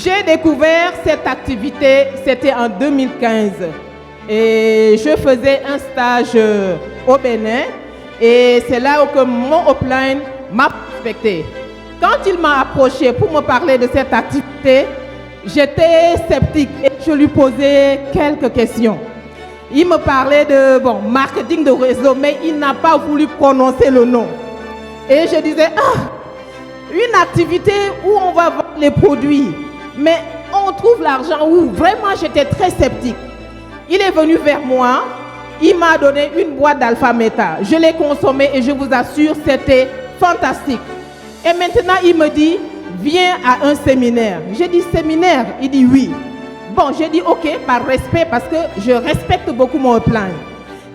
J'ai découvert cette activité, c'était en 2015. Et je faisais un stage au Bénin. Et c'est là que mon upline m'a prospecté. Quand il m'a approché pour me parler de cette activité, j'étais sceptique et je lui posais quelques questions. Il me parlait de marketing de réseau, mais il n'a pas voulu prononcer le nom. Et je disais, une activité où on va vendre les produits, mais on trouve l'argent où? Vraiment, j'étais très sceptique. Il est venu vers moi, il m'a donné une boîte d'Alpha Meta. Je l'ai consommée et je vous assure, c'était fantastique. Et maintenant, il me dit, viens à un séminaire. J'ai dit, séminaire? Il dit oui. Bon, j'ai dit, ok, par respect, parce que je respecte beaucoup mon plan.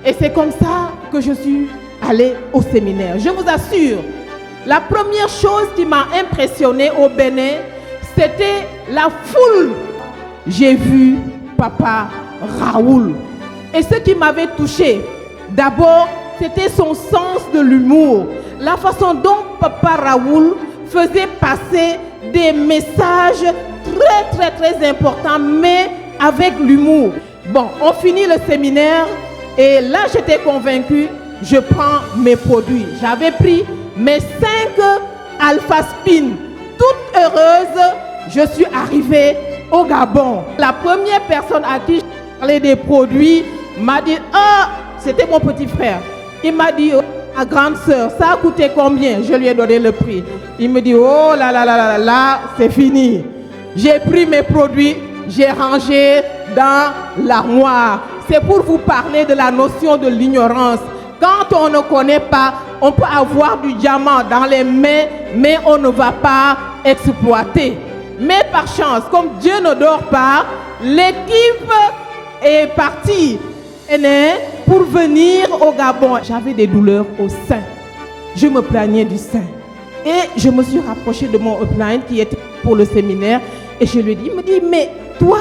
Et c'est comme ça que je suis allée au séminaire. Je vous assure, la première chose qui m'a impressionnée au Bénin, c'était la foule. J'ai vu Papa Raoul. Et ce qui m'avait touché, d'abord, c'était son sens de l'humour. La façon dont Papa Raoul faisait passer des messages très importants, mais avec l'humour. Bon, on finit le séminaire et là, j'étais convaincue, je prends mes produits. J'avais pris mes 5 Alpha Spin. Toute heureuse, je suis arrivée au Gabon. La première personne à qui je parlais des produits m'a dit, c'était mon petit frère. Il m'a dit, ma grande sœur, ça a coûté combien? Je lui ai donné le prix. Il me dit, oh là, c'est fini. J'ai pris mes produits, j'ai rangé dans l'armoire. C'est pour vous parler de la notion de l'ignorance. Quand on ne connaît pas, on peut avoir du diamant dans les mains, mais on ne va pas exploiter. Mais par chance, comme Dieu ne dort pas, l'équipe est partie pour venir au Gabon. J'avais des douleurs au sein. Je me plaignais du sein. Et je me suis rapprochée de mon upline qui était pour le séminaire. Et je lui ai dit, il me dit, mais toi,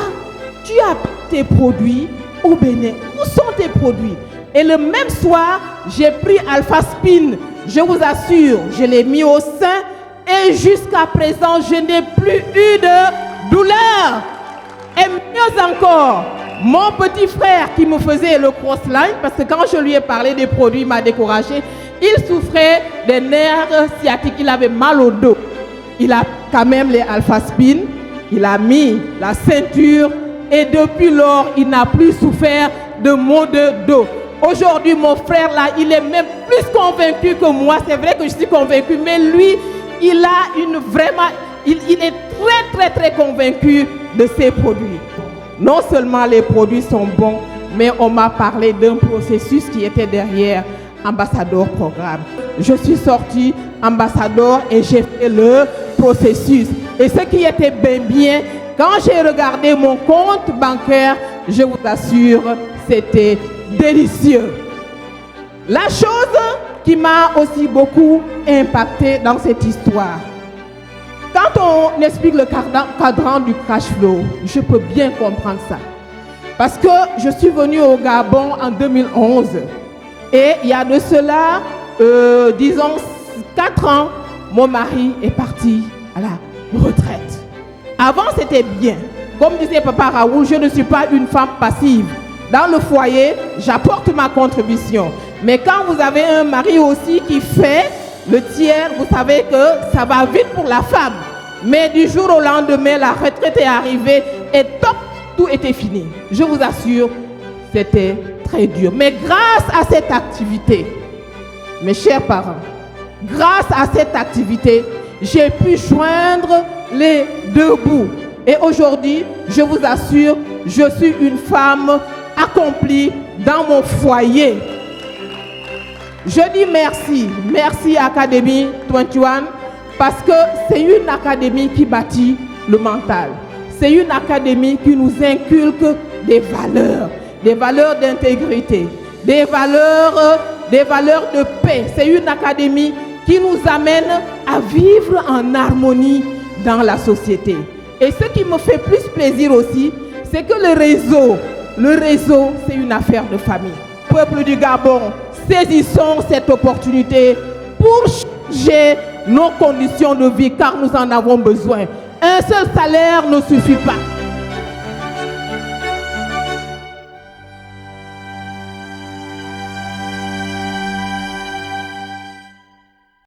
tu as tes produits au Bénin. Où sont tes produits? Et le même soir, j'ai pris Alpha Spin. Je vous assure, je l'ai mis au sein. Et jusqu'à présent, je n'ai plus eu de douleur. Et mieux encore, mon petit frère qui me faisait le crossline, parce que quand je lui ai parlé des produits, il m'a découragé. Il souffrait des nerfs sciatiques, il avait mal au dos. Il a quand même les Alpha Spin, il a mis la ceinture et depuis lors, il n'a plus souffert de maux de dos. Aujourd'hui, mon frère là, il est même plus convaincu que moi. C'est vrai que je suis convaincu, mais lui, il est très convaincu de ses produits. Non seulement les produits sont bons, mais on m'a parlé d'un processus qui était derrière ambassadeur programme. Je suis sortie ambassadeur et j'ai fait le processus. Et ce qui était bien, quand j'ai regardé mon compte bancaire, je vous assure, c'était délicieux. La chose qui m'a aussi beaucoup impacté dans cette histoire, quand on explique le cadran du cash flow, je peux bien comprendre ça. Parce que je suis venue au Gabon en 2011 et il y a de cela, disons, 4 ans, mon mari est parti à la retraite. Avant, c'était bien. Comme disait Papa Raoul, je ne suis pas une femme passive. Dans le foyer, j'apporte ma contribution. Mais quand vous avez un mari aussi qui fait le tiers, vous savez que ça va vite pour la femme. Mais du jour au lendemain, la retraite est arrivée et top, tout était fini. Je vous assure, c'était très dur. Mais grâce à cette activité, mes chers parents, grâce à cette activité, j'ai pu joindre les deux bouts. Et aujourd'hui, je vous assure, je suis une femme accomplie dans mon foyer. Je dis merci, merci Académie 21, parce que c'est une académie qui bâtit le mental. C'est une académie qui nous inculque des valeurs d'intégrité, des valeurs de paix. C'est une académie qui nous amène à vivre en harmonie dans la société. Et ce qui me fait plus plaisir aussi, c'est que le réseau, c'est une affaire de famille. Peuple du Gabon, saisissons cette opportunité pour changer nos conditions de vie car nous en avons besoin. Un seul salaire ne suffit pas.